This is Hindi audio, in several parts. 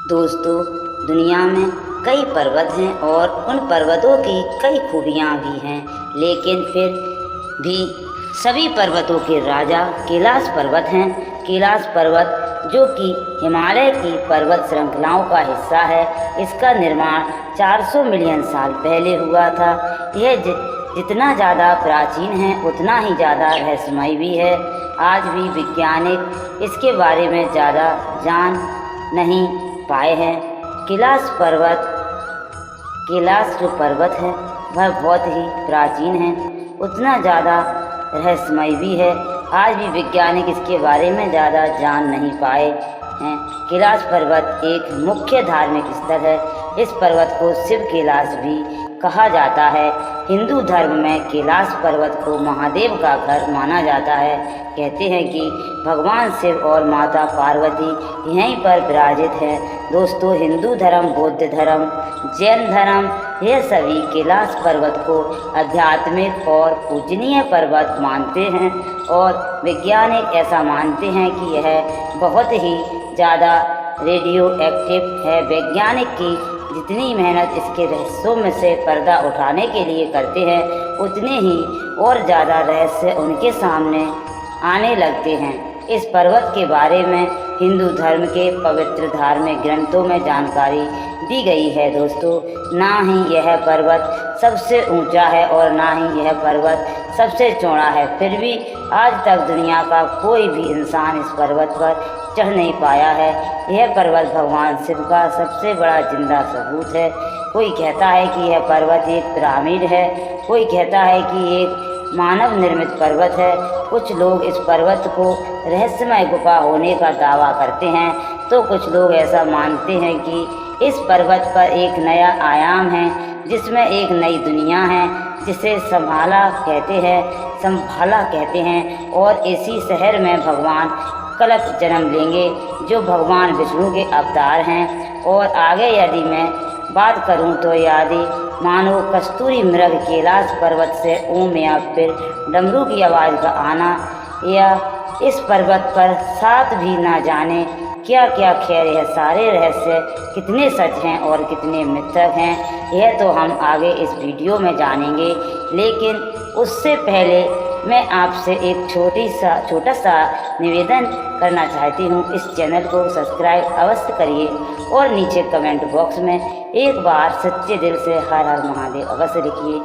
दोस्तों, दुनिया में कई पर्वत हैं और उन पर्वतों की कई खूबियाँ भी हैं, लेकिन फिर भी सभी पर्वतों के राजा कैलाश पर्वत हैं। कैलाश पर्वत जो कि हिमालय की पर्वत श्रृंखलाओं का हिस्सा है, इसका निर्माण 400 मिलियन साल पहले हुआ था। यह जितना ज़्यादा प्राचीन है उतना ही ज़्यादा रहस्यमय भी है। आज भी वैज्ञानिक इसके बारे में ज़्यादा जान नहीं पाए हैं। कैलाश जो पर्वत है वह बहुत ही प्राचीन है, उतना ज़्यादा रहस्यमय भी है। आज भी वैज्ञानिक इसके बारे में ज़्यादा जान नहीं पाए हैं। कैलाश पर्वत एक मुख्य धार्मिक स्थल है। इस पर्वत को शिव कैलाश भी कहा जाता है। हिंदू धर्म में कैलाश पर्वत को महादेव का घर माना जाता है। कहते हैं कि भगवान शिव और माता पार्वती यहीं पर विराजित हैं। दोस्तों, हिंदू धर्म, बौद्ध धर्म, जैन धर्म, यह सभी कैलाश पर्वत को आध्यात्मिक और पूजनीय पर्वत मानते हैं और वैज्ञानिक ऐसा मानते हैं कि यह बहुत ही ज़्यादा रेडियो एक्टिव है। वैज्ञानिक की जितनी मेहनत इसके रहस्यों में से पर्दा उठाने के लिए करते हैं, उतने ही और ज़्यादा रहस्य उनके सामने आने लगते हैं। इस पर्वत के बारे में हिंदू धर्म के पवित्र धार्मिक ग्रंथों में जानकारी दी गई है। दोस्तों, ना ही यह पर्वत सबसे ऊंचा है और ना ही यह पर्वत सबसे चौड़ा है, फिर भी आज तक दुनिया का कोई भी इंसान इस पर्वत पर चढ़ नहीं पाया है। यह पर्वत भगवान शिव का सबसे बड़ा जिंदा सबूत है। कोई कहता है कि यह पर्वत एक पिरामिड है, कोई कहता है कि एक मानव निर्मित पर्वत है। कुछ लोग इस पर्वत को रहस्यमय गुफा होने का दावा करते हैं, तो कुछ लोग ऐसा मानते हैं कि इस पर्वत पर एक नया आयाम है, जिसमें एक नई दुनिया है, जिसे संभाला कहते हैं और इसी शहर में भगवान कलक जन्म लेंगे, जो भगवान विष्णु के अवतार हैं। और आगे यदि मैं बात करूं तो यदि मानो कस्तूरी मृग कैलाश पर्वत से ओम या फिर डमरू की आवाज़ का आना, या इस पर्वत पर साथ भी ना जाने क्या क्या। खैर, यह सारे रहस्य कितने सच हैं और कितने मिथक हैं, यह तो हम आगे इस वीडियो में जानेंगे। लेकिन उससे पहले मैं आपसे एक छोटा सा निवेदन करना चाहती हूँ। इस चैनल को सब्सक्राइब अवश्य करिए और नीचे कमेंट बॉक्स में एक बार सच्चे दिल से हर हर महादेव अवश्य लिखिए।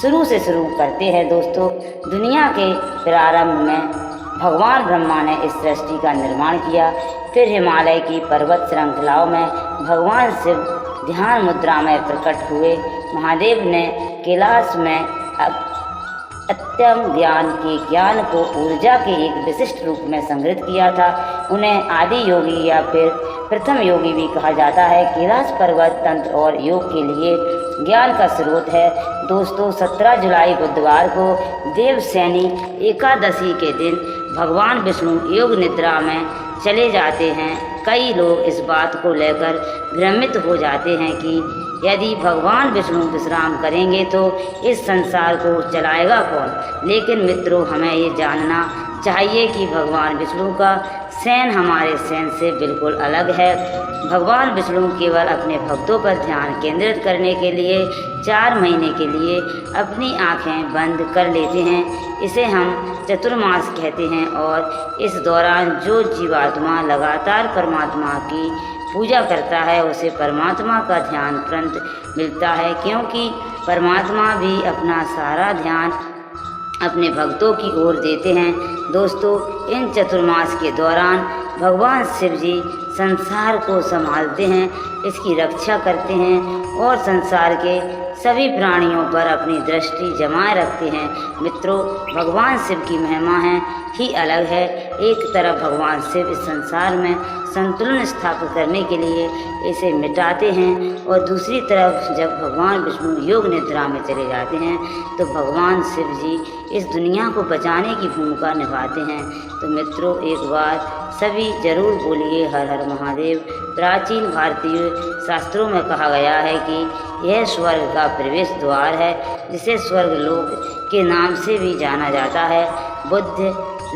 शुरू से शुरू करते हैं दोस्तों। दुनिया के प्रारंभ में भगवान ब्रह्मा ने इस सृष्टि का निर्माण किया। फिर हिमालय की पर्वत श्रृंखलाओं में भगवान शिव ध्यान मुद्रा में प्रकट हुए। महादेव ने कैलाश में अत्यम ज्ञान को ऊर्जा के एक विशिष्ट रूप में संग्रहित किया था। उन्हें आदि योगी या फिर प्रथम योगी भी कहा जाता है। कैलाश पर्वत तंत्र और योग के लिए ज्ञान का स्रोत है। दोस्तों, 17 जुलाई बुधवार को देवशयनी एकादशी के दिन भगवान विष्णु योग निद्रा में चले जाते हैं। कई लोग इस बात को लेकर भ्रमित हो जाते हैं कि यदि भगवान विष्णु विश्राम करेंगे तो इस संसार को चलाएगा कौन। लेकिन मित्रों, हमें ये जानना चाहिए कि भगवान विष्णु का शयन हमारे शयन से बिल्कुल अलग है। भगवान विष्णु केवल अपने भक्तों पर ध्यान केंद्रित करने के लिए 4 महीने के लिए अपनी आँखें बंद कर लेते हैं। इसे हम चतुर्मास कहते हैं और इस दौरान जो जीवात्मा लगातार परमात्मा की पूजा करता है, उसे परमात्मा का ध्यान तुरंत मिलता है, क्योंकि परमात्मा भी अपना सारा ध्यान अपने भक्तों की ओर देते हैं। दोस्तों, इन चतुर्मास के दौरान भगवान शिव जी संसार को संभालते हैं, इसकी रक्षा करते हैं और संसार के सभी प्राणियों पर अपनी दृष्टि जमाए रखते हैं। मित्रों, भगवान शिव की महिमा ही अलग है। एक तरफ भगवान शिव इस संसार में संतुलन स्थापित करने के लिए इसे मिटाते हैं और दूसरी तरफ जब भगवान विष्णु योग निद्रा में चले जाते हैं तो भगवान शिव जी इस दुनिया को बचाने की भूमिका निभाते हैं। तो मित्रों, एक बार सभी जरूर बोलिए हर हर महादेव। प्राचीन भारतीय शास्त्रों में कहा गया है कि यह स्वर्ग का प्रवेश द्वार है, जिसे स्वर्ग लोक के नाम से भी जाना जाता है। बुद्ध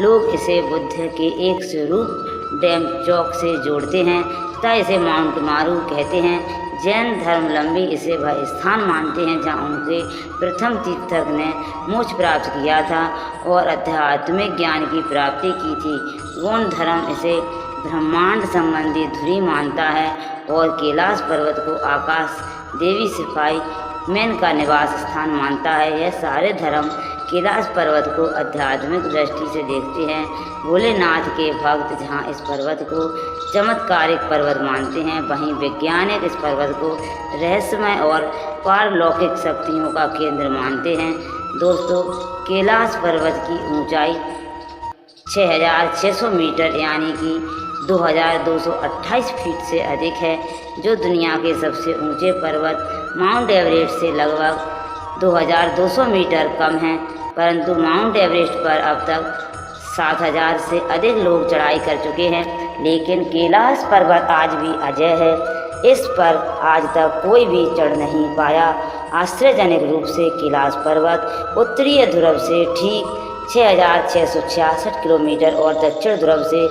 लोग इसे बुद्ध के एक स्वरूप डैम चौक से जोड़ते हैं तथा इसे माउंट मारू कहते हैं। जैन धर्मावलंबी इसे वह स्थान मानते हैं जहाँ उनके प्रथम तीर्थंकर ने मोक्ष प्राप्त किया था और आध्यात्मिक ज्ञान की प्राप्ति की थी। गौड़ धर्म इसे ब्रह्मांड संबंधी धुरी मानता है और कैलाश पर्वत को आकाश देवी सिपाही मैन का निवास स्थान मानता है। यह सारे धर्म कैलाश पर्वत को आध्यात्मिक दृष्टि से देखते हैं। भोलेनाथ के भक्त जहाँ इस पर्वत को चमत्कारिक पर्वत मानते हैं, वहीं वैज्ञानिक इस पर्वत को रहस्यमय और पारलौकिक शक्तियों का केंद्र मानते हैं। दोस्तों, कैलाश पर्वत की ऊंचाई 6,600 मीटर यानी कि 2,228 फीट से अधिक है, जो दुनिया के सबसे ऊंचे पर्वत माउंट एवरेस्ट से लगभग 2,200 मीटर कम है। परंतु माउंट एवरेस्ट पर अब तक 7,000 से अधिक लोग चढ़ाई कर चुके हैं, लेकिन कैलाश पर्वत आज भी अजय है। इस पर आज तक कोई भी चढ़ नहीं पाया। आश्चर्यजनक रूप से कैलाश पर्वत उत्तरीय ध्रुव से ठीक 6,666 किलोमीटर और दक्षिण ध्रुव से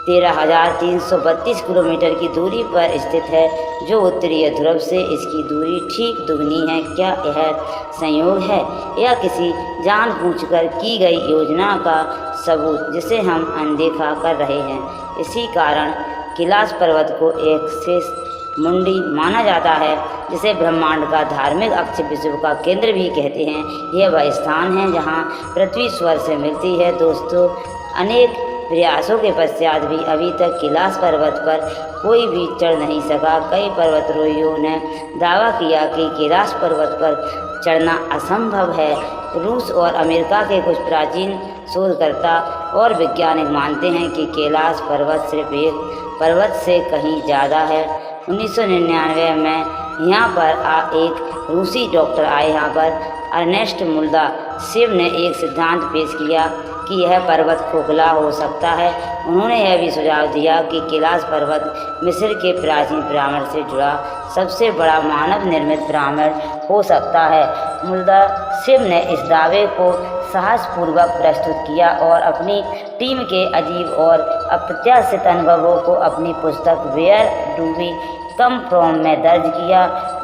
13,332 किलोमीटर की दूरी पर स्थित है, जो उत्तरीय ध्रुव से इसकी दूरी ठीक दुगनी है। क्या यह संयोग है या किसी जानबूझकर की गई योजना का सबूत जिसे हम अनदेखा कर रहे हैं? इसी कारण कैलाश पर्वत को एक शेष मुंडी माना जाता है, जिसे ब्रह्मांड का धार्मिक अक्ष विश्व का केंद्र भी कहते हैं। यह वह स्थान है जहाँ पृथ्वी स्वर्ग से मिलती है। दोस्तों, अनेक प्रयासों के पश्चात भी अभी तक कैलाश पर्वत पर कोई भी चढ़ नहीं सका। कई पर्वतारोहियों ने दावा किया कि कैलाश पर्वत पर चढ़ना असंभव है। रूस और अमेरिका के कुछ प्राचीन शोधकर्ता और वैज्ञानिक मानते हैं कि कैलाश पर्वत सिर्फ एक पर्वत से कहीं ज़्यादा है। 1999 में यहाँ पर एक रूसी डॉक्टर आए। यहाँ पर अर्नेस्ट मुल्दासेव ने एक सिद्धांत पेश किया कि यह पर्वत खोखला हो सकता है। उन्होंने यह भी सुझाव दिया कि कैलाश पर्वत मिस्र के प्राचीन पिरामिड से जुड़ा सबसे बड़ा मानव निर्मित पिरामिड हो सकता है। मुल्दासेव ने इस दावे को साहसपूर्वक प्रस्तुत किया और अपनी टीम के अजीब और अप्रत्याशित अनुभवों को अपनी पुस्तक where do we come from में दर्ज किया।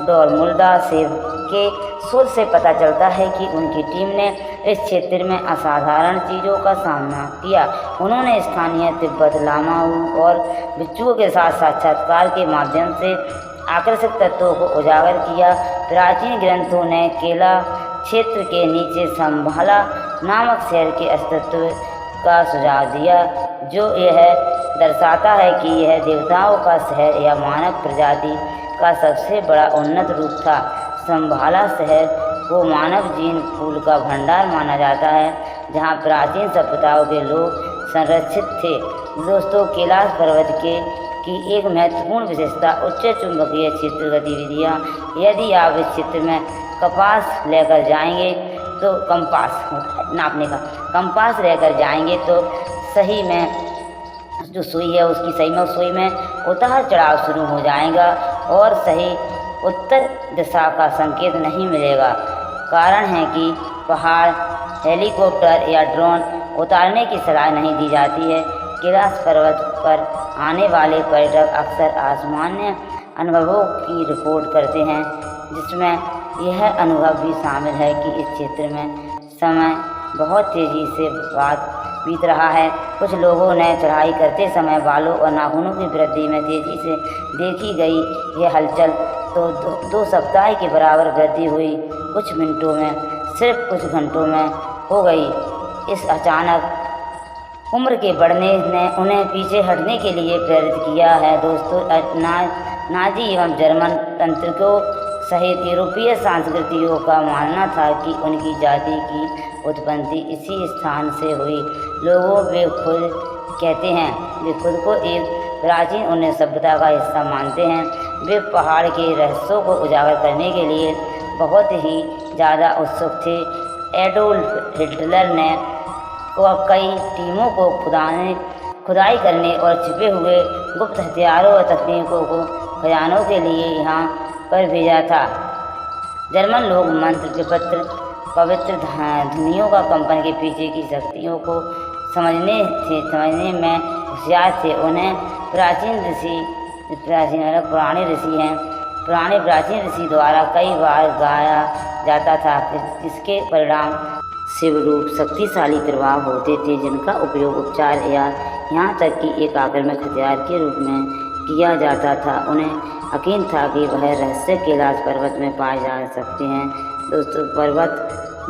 डॉ. मुल्दासेव के शोध से पता चलता है कि उनकी टीम ने इस क्षेत्र में असाधारण चीज़ों का सामना किया। उन्होंने स्थानीय तिब्बत लामाओं और बिच्छुओं के साथ साक्षात्कार के माध्यम से आकर्षक तत्वों को उजागर किया। प्राचीन ग्रंथों ने केला क्षेत्र के नीचे संभाला नामक शहर के अस्तित्व का सुझाव दिया, जो यह दर्शाता है कि यह देवताओं का शहर या मानव प्रजाति का सबसे बड़ा उन्नत रूप था। संभाला शहर को मानव जीन फूल का भंडार माना जाता है, जहाँ प्राचीन सभ्यताओं के लोग संरक्षित थे। दोस्तों, कैलाश पर्वत की एक महत्वपूर्ण विशेषता उच्च चुंबकीय क्षेत्र गतिविधियाँ। यदि आप इस क्षेत्र में कपास लेकर जाएंगे तो नापने का कंपास लेकर जाएंगे तो सही में जो सुई है उसकी सही में सुई में उतार चढ़ाव शुरू हो जाएगा और सही उत्तर दिशा का संकेत नहीं मिलेगा। कारण है कि पहाड़, हेलीकॉप्टर या ड्रोन उतारने की सलाह नहीं दी जाती है। कैलाश पर्वत पर आने वाले पर्यटक अक्सर असामान्य अनुभवों की रिपोर्ट करते हैं, जिसमें यह अनुभव भी शामिल है कि इस क्षेत्र में समय बहुत तेज़ी से बीत रहा है। कुछ लोगों ने चढ़ाई करते समय बालों और नाखूनों की वृद्धि में तेज़ी से देखी गई यह हलचल तो 2 सप्ताह के बराबर वृद्धि हुई। कुछ मिनटों में, सिर्फ कुछ घंटों में हो गई। इस अचानक उम्र के बढ़ने ने उन्हें पीछे हटने के लिए प्रेरित किया है। दोस्तों, नाजी एवं जर्मन तंत्रिकों सहित यूरोपीय संस्कृतियों का मानना था कि उनकी जाति की उत्पत्ति इसी स्थान से हुई। वे खुद कहते हैं वे खुद को एक प्राचीन उन्नत सभ्यता का हिस्सा मानते हैं। वे पहाड़ के रहस्यों को उजागर करने के लिए बहुत ही ज़्यादा उत्सुक थे। एडोल्फ हिटलर ने कई टीमों को खुदाई करने और छिपे हुए गुप्त हथियारों और तकनीकों को खजानों के लिए यहाँ पर भेजा था। जर्मन लोग मंत्र के पवित्र ध्वनियों का कंपन के पीछे की शक्तियों को समझने में होशियार थे। उन्हें पुराने ऋषि हैं, पुराने प्राचीन ऋषि द्वारा कई बार गाया जाता था। इसके परिणाम शिवरूप शक्तिशाली प्रभाव होते थे, जिनका उपयोग उपचार या यहाँ तक कि एक आक्रामक हथियार के रूप में किया जाता था। उन्हें यकीन था कि वह रहस्य कैलाश पर्वत में पाए जा सकते हैं।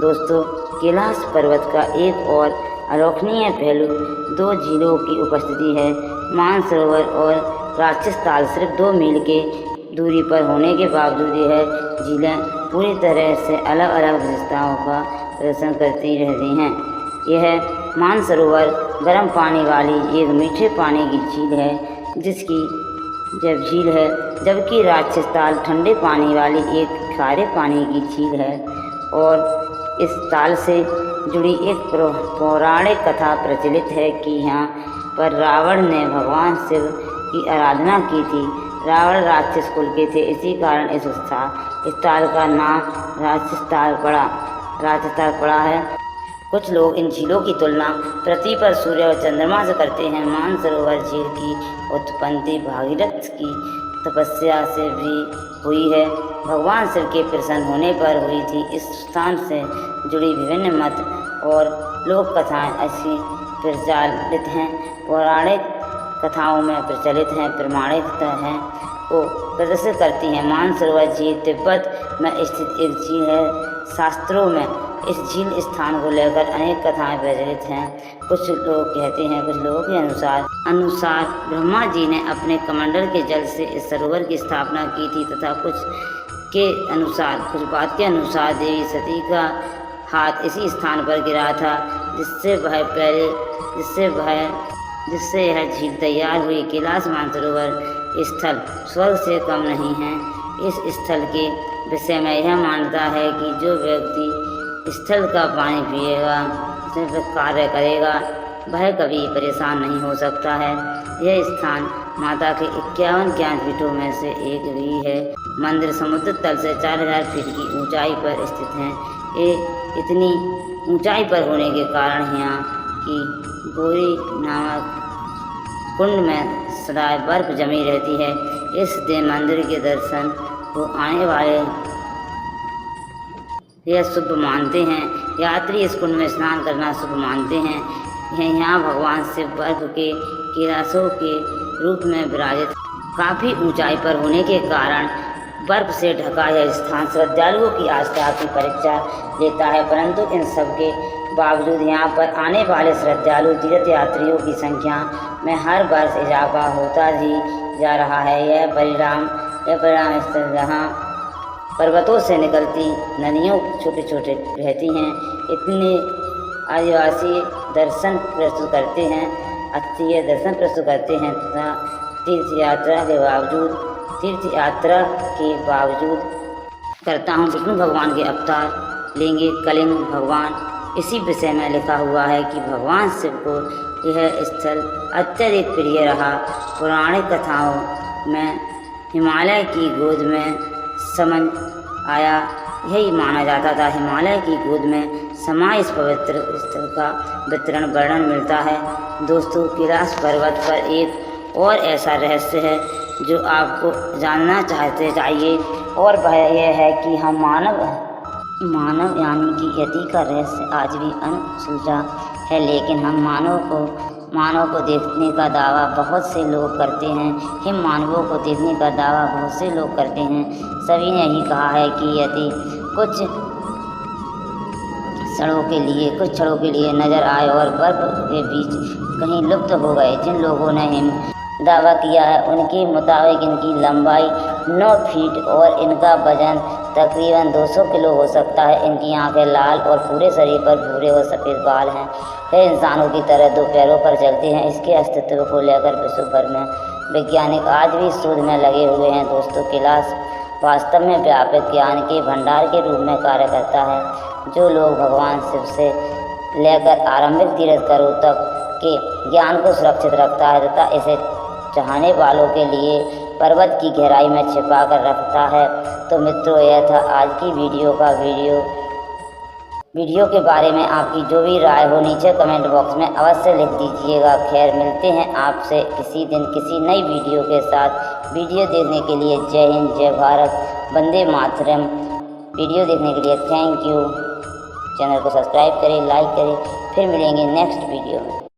दोस्तों कैलाश पर्वत का एक और अलोकनीय पहलू दो झीलों की उपस्थिति है। मानसरोवर और राक्षस ताल सिर्फ 2 मील के दूरी पर होने के बावजूद यह झीलें पूरी तरह से अलग अलग विशेषताओं का प्रदर्शन करती रहती हैं। यह मानसरोवर गर्म पानी वाली एक मीठे पानी की झील है, जबकि राक्षस ताल ठंडे पानी वाली एक खारे पानी की झील है। और इस ताल से जुड़ी एक पौराणिक कथा प्रचलित है कि यहाँ पर रावण ने भगवान शिव की आराधना की थी। रावण राक्षस कुल के थे, इसी कारण इस ताल का नाम राक्षस ताल पड़ा है। कुछ लोग इन झीलों की तुलना पृथ्वी पर सूर्य और चंद्रमा से करते हैं। मानसरोवर झील की उत्पत्ति भागीरथ की तपस्या से भी हुई है, भगवान शिव के प्रसन्न होने पर हुई थी। इस स्थान से जुड़ी विभिन्न मत और लोक कथाएँ ऐसी प्रचलित हैं, पौराणिक कथाओं में प्रचलित हैं, प्रमाणित हैं को प्रदर्शित करती हैं। मानसरोवर झील तिब्बत में स्थित एक झील है। शास्त्रों में इस झील स्थान को लेकर अनेक कथाएं प्रचलित हैं। कुछ लोग कहते हैं, कुछ लोगों के अनुसार ब्रह्मा जी ने अपने कमंडल के जल से इस सरोवर की स्थापना की थी, तथा कुछ बात के अनुसार देवी सती का हाथ इसी स्थान पर गिरा था, जिससे यह झील तैयार हुई। कैलाश मानसरोवर स्थल स्वर्ग से कम नहीं है। इस स्थल के विषय में यह मान्यता है कि जो व्यक्ति स्थल का पानी पिएगा, सिर्फ कार्य करेगा, वह कभी परेशान नहीं हो सकता है। यह स्थान माता के 51 ज्ञानपीठों में से एक भी है। मंदिर समुद्र तल से 4000 फीट की ऊंचाई पर स्थित है। ये इतनी ऊंचाई पर होने के कारण यहाँ की गौरी नामक कुंड में सदा बर्फ जमी रहती है। इस दिन मंदिर के दर्शन को आने वाले यह शुभ मानते हैं। यात्री इस कुंड में स्नान करना शुभ मानते हैं। यहाँ भगवान शिव बर्फ के कैलाशों के रूप में विराजित। काफ़ी ऊंचाई पर होने के कारण बर्फ से ढका यह स्थान श्रद्धालुओं की आस्था की परीक्षा लेता है, परंतु इन सब के बावजूद यहाँ पर आने वाले श्रद्धालु तीर्थयात्रियों की संख्या में हर वर्ष इजाफा होता ही जा रहा है। यह परिणाम स्थल जहाँ पर्वतों से निकलती नदियों छोटे छोटे रहती हैं, इतने आदिवासी दर्शन प्रस्तुत करते हैं तथा तीर्थ यात्रा के बावजूद करता हूँ। विष्णु भगवान के अवतार लेंगे कलिंग भगवान। इसी विषय में लिखा हुआ है कि भगवान शिव को यह स्थल अत्यधिक प्रिय रहा। पौराणिक कथाओं में हिमालय की गोद में समझ आया, यही माना जाता था। हिमालय की गोद में समा इस पवित्र स्थल का वर्णन मिलता है। दोस्तों, कैलाश पर्वत पर एक और ऐसा रहस्य है जो आपको जानना चाहिए, और वह यह है कि हम मानव यानी कि यति का रहस्य आज भी अनसुलझा है। लेकिन हम मानव को देखने का दावा बहुत से लोग करते हैं। हिम मानवों को देखने का दावा बहुत से लोग करते हैं। सभी ने यही कहा है कि यदि कुछ क्षणों के लिए नजर आए और बर्फ के बीच कहीं लुप्त हो गए। जिन लोगों ने हिम दावा किया है उनके मुताबिक इनकी लंबाई 9 फीट और इनका वजन तकरीबन 200 किलो हो सकता है। इनकी आंखें लाल और पूरे शरीर पर भूरे और सफ़ेद बाल हैं। वे इंसानों की तरह 2 पैरों पर चलते हैं। इसके अस्तित्व को लेकर विश्व भर में वैज्ञानिक आज भी शोध में लगे हुए हैं। दोस्तों, कैलाश वास्तव में व्यापक ज्ञान के भंडार के रूप में कार्य करता है, जो लोग भगवान शिव से लेकर आरंभिक तीर्थंकरों तक के ज्ञान को सुरक्षित रखता है तथा इसे चाहने वालों के लिए पर्वत की गहराई में छिपा कर रखता है। तो मित्रों, यह था आज की वीडियो का वीडियो के बारे में आपकी जो भी राय हो नीचे कमेंट बॉक्स में अवश्य लिख दीजिएगा। खैर, मिलते हैं आपसे किसी दिन किसी नई वीडियो के साथ। वीडियो देखने के लिए जय हिंद, जय भारत, वंदे मातरम। वीडियो देखने के लिए थैंक यू। चैनल को सब्सक्राइब करें, लाइक करें। फिर मिलेंगे नेक्स्ट वीडियो में।